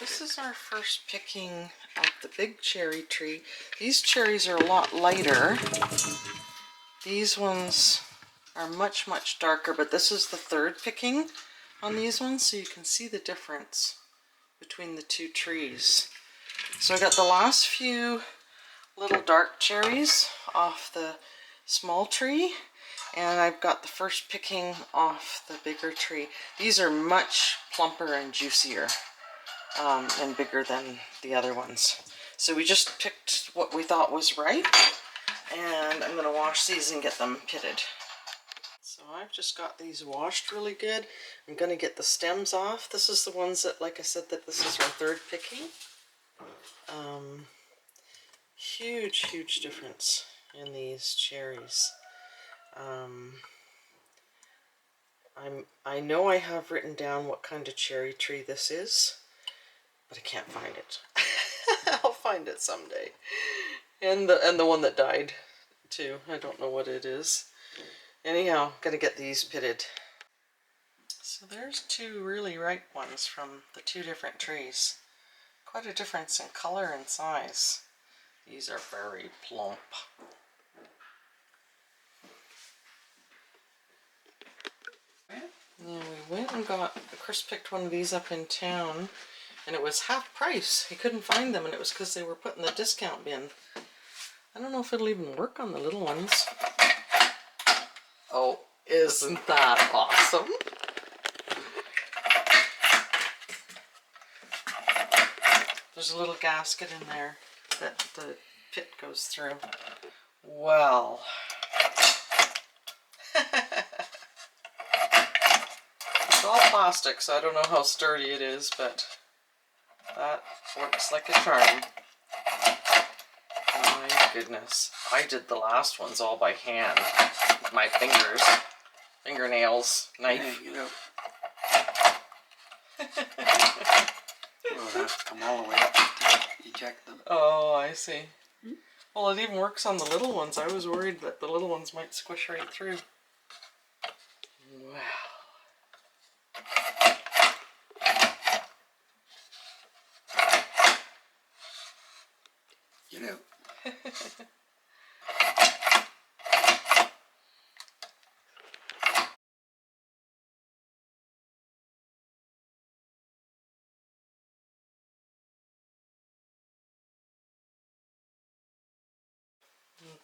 This is our first picking of the big cherry tree. These cherries are a lot lighter. These ones are much, much darker, but this is the third picking on these ones, so you can see the difference between the two trees. So I got the last few little dark cherries off the small tree, and I've got the first picking off the bigger tree. These are much plumper and juicier and bigger than the other ones. So we just picked what we thought was ripe, and I'm going to wash these and get them pitted. So I've just got these washed really good. I'm going to get the stems off. This is the ones that, like I said, that this is our third picking. Huge, huge difference in these cherries. I know I have written down what kind of cherry tree this is, but I can't find it. I'll find it someday. And the one that died too. I don't know what it is. Anyhow, gonna get these pitted. So there's two really ripe ones from the two different trees. Quite a difference in color and size. These are very plump. Yeah, we went and got, Chris picked one of these up in town, and it was half price. He couldn't find them, and it was because they were put in the discount bin. I don't know if it'll even work on the little ones. Oh, isn't that awesome? There's a little gasket in there that the pit goes through. Well, it's all plastic, so I don't know how sturdy it is, but that works like a charm. My goodness. I did the last ones all by hand with my fingers, fingernails, knife. Yeah, you know. Well, it has to come all the way up to eject them. Oh, I see. Well, it even works on the little ones. I was worried that the little ones might squish right through. Wow. You know.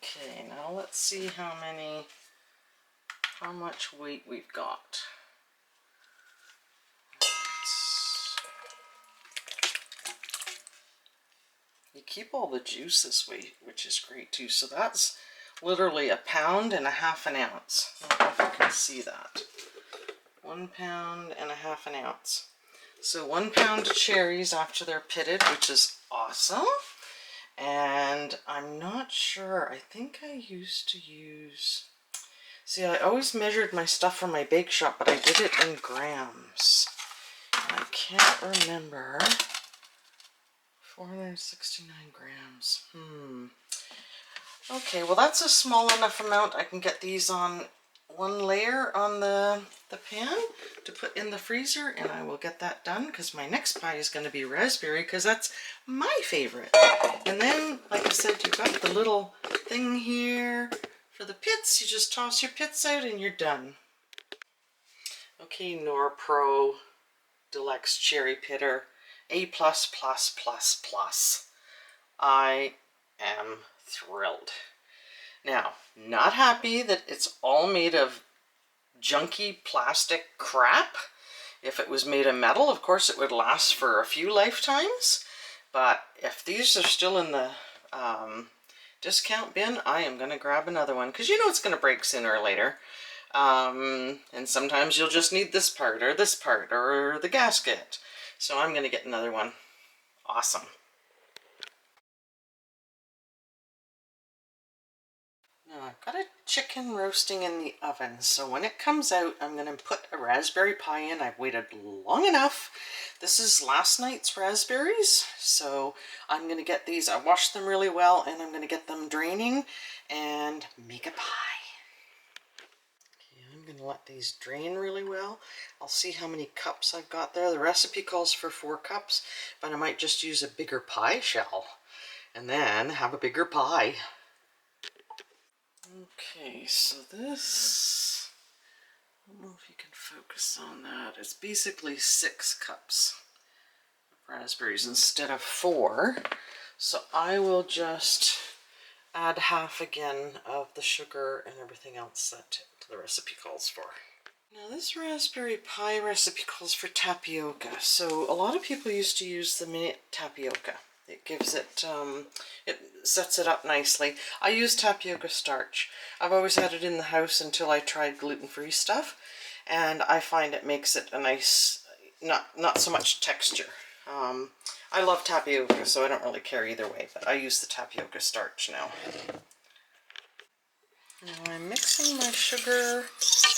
Okay, now let's see how much weight we've got. You keep all the juice this way, which is great too. So that's literally 1.5 pounds and 1/2 ounce. I don't know if you can see that. 1.5 pounds and 1/2 ounce. So 1 pound of cherries after they're pitted, which is awesome. And I'm not sure, I think I used to use, see, I always measured my stuff from my bake shop, but I did it in grams. I can't remember. 469 grams. Okay, well that's a small enough amount. I can get these on one layer on the pan to put in the freezer, and I will get that done because my next pie is going to be raspberry because that's my favorite. And then, like I said, you've got the little thing here for the pits. You just toss your pits out and you're done. Okay, Norpro Deluxe Cherry Pitter A++++. I am thrilled. Now, not happy that it's all made of junky plastic crap. If it was made of metal, of course it would last for a few lifetimes. But if these are still in the discount bin, I am going to grab another one. Because you know it's going to break sooner or later. And sometimes you'll just need this part or the gasket. So I'm going to get another one. Awesome. Now I've got a chicken roasting in the oven, so when it comes out, I'm going to put a raspberry pie in. I've waited long enough. This is last night's raspberries, so I'm going to get these. I washed them really well, and I'm going to get them draining and make a pie. Okay, I'm going and let these drain really well. I'll see how many cups I've got there. The recipe calls for 4 cups, but I might just use a bigger pie shell and then have a bigger pie. Okay, so this, I don't know if you can focus on that. It's basically 6 cups of raspberries instead of 4. So I will just add half again of the sugar and everything else that the recipe calls for. Now this raspberry pie recipe calls for tapioca. So a lot of people used to use the minute tapioca. It gives it, it sets it up nicely. I use tapioca starch. I've always had it in the house until I tried gluten-free stuff, and I find it makes it a nice, not so much texture. I love tapioca, so I don't really care either way, but I use the tapioca starch now. Now I'm mixing my sugar,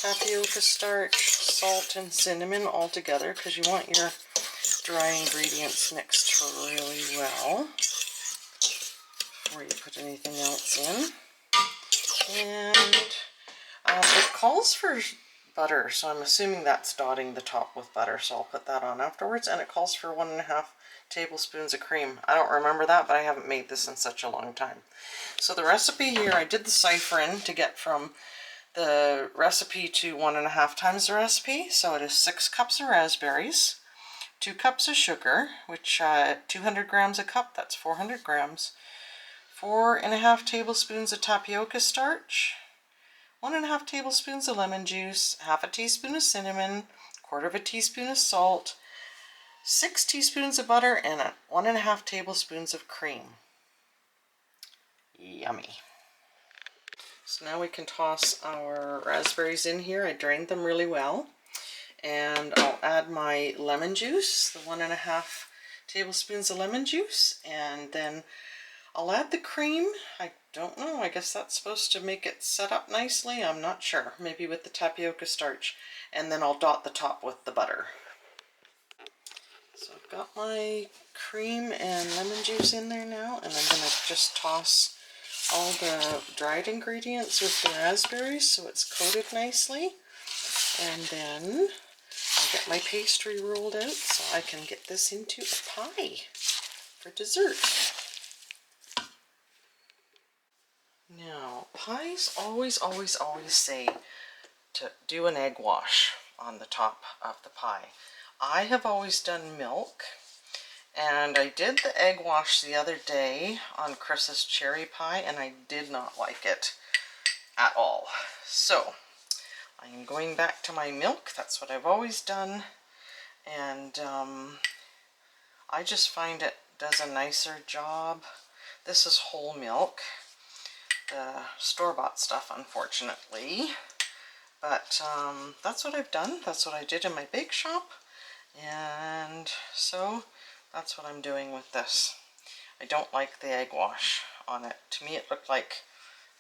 tapioca starch, salt, and cinnamon all together because you want your dry ingredients mixed really well before you put anything else in. And it calls for butter, so I'm assuming that's dotting the top with butter, so I'll put that on afterwards. And it calls for 1.5 tablespoons of cream. I don't remember that, but I haven't made this in such a long time. So the recipe here, I did the ciphering to get from the recipe to 1.5 times the recipe. So it is 6 cups of raspberries, 2 cups of sugar, which 200 grams a cup, that's 400 grams, 4.5 tablespoons of tapioca starch, 1.5 tablespoons of lemon juice, half a teaspoon of cinnamon, 1/4 teaspoon of salt, 6 teaspoons of butter, and 1.5 tablespoons of cream. Yummy. So now we can toss our raspberries in here. I drained them really well. And I'll add my lemon juice, the 1.5 tablespoons of lemon juice, and then I'll add the cream. I don't know, I guess that's supposed to make it set up nicely. I'm not sure, maybe with the tapioca starch. And then I'll dot the top with the butter. So I've got my cream and lemon juice in there now, and I'm going to just toss all the dried ingredients with the raspberries so it's coated nicely. And then I'll get my pastry rolled out so I can get this into a pie for dessert. Now, pies always say to do an egg wash on the top of the pie. I have always done milk, and I did the egg wash the other day on Chris's cherry pie, and I did not like it at all. So I'm going back to my milk. That's what I've always done, and I just find it does a nicer job. This is whole milk, the store-bought stuff, unfortunately, but that's what I've done. That's what I did in my bake shop, and so that's what I'm doing with this. I don't like the egg wash on it. To me it looked like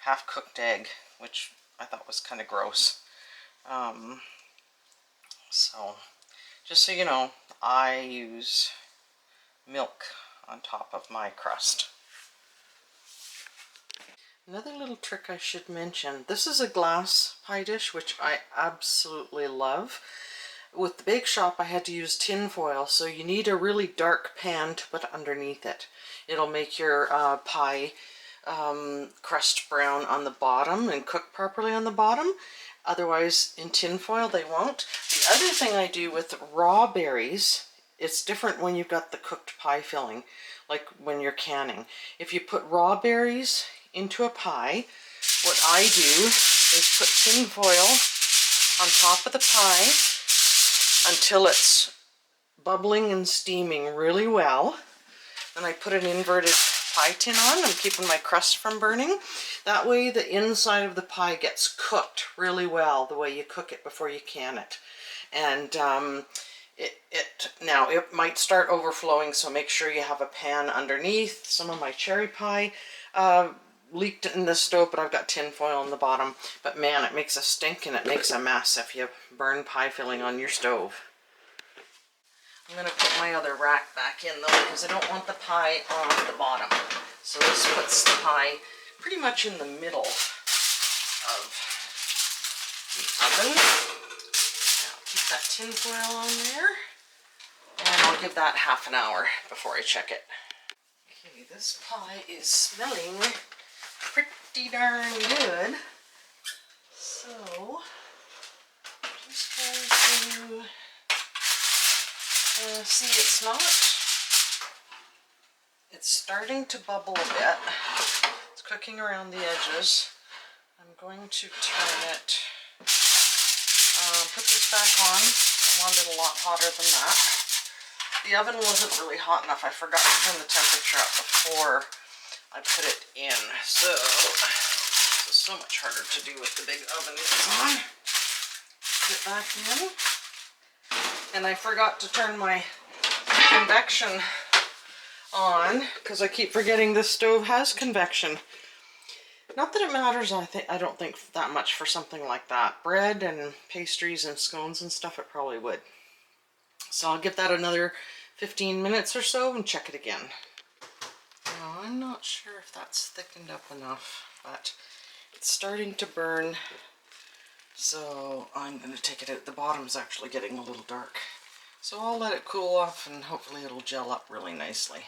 half-cooked egg, which I thought was kind of gross. So just so you know, I use milk on top of my crust. Another little trick I should mention, this is a glass pie dish, which I absolutely love. With the bake shop I had to use tin foil, so you need a really dark pan to put underneath it. It'll make your pie crust brown on the bottom and cook properly on the bottom. Otherwise, in tin foil they won't. The other thing I do with raw berries, it's different when you've got the cooked pie filling, like when you're canning. If you put raw berries into a pie, what I do is put tin foil on top of the pie until it's bubbling and steaming really well. Then I put an inverted pie tin on. I'm keeping my crust from burning. That way the inside of the pie gets cooked really well, the way you cook it before you can it. And now it might start overflowing, so make sure you have a pan underneath. Some of my cherry pie leaked in the stove, but I've got tin foil on the bottom. But man, it makes a stink and it makes a mess if you burn pie filling on your stove. I'm going to put my other rack back in though, because I don't want the pie on the bottom. So this puts the pie pretty much in the middle of the oven. Now keep that tin foil on there. And I'll give that half an hour before I check it. Okay, this pie is smelling pretty darn good. So, just going to see it smell it. It's starting to bubble a bit. It's cooking around the edges. I'm going to turn it, put this back on. I want it a lot hotter than that. The oven wasn't really hot enough. I forgot to turn the temperature up before I put it in. So, it's so much harder to do with the big oven on. Put it back in. And I forgot to turn my convection on because I keep forgetting this stove has convection. Not that it matters, I don't think that much for something like that. Bread and pastries and scones and stuff, it probably would. So I'll give that another 15 minutes or so and check it again. Now, I'm not sure if that's thickened up enough, but it's starting to burn. So I'm going to take it out. The bottom's actually getting a little dark. So I'll let it cool off and hopefully it'll gel up really nicely.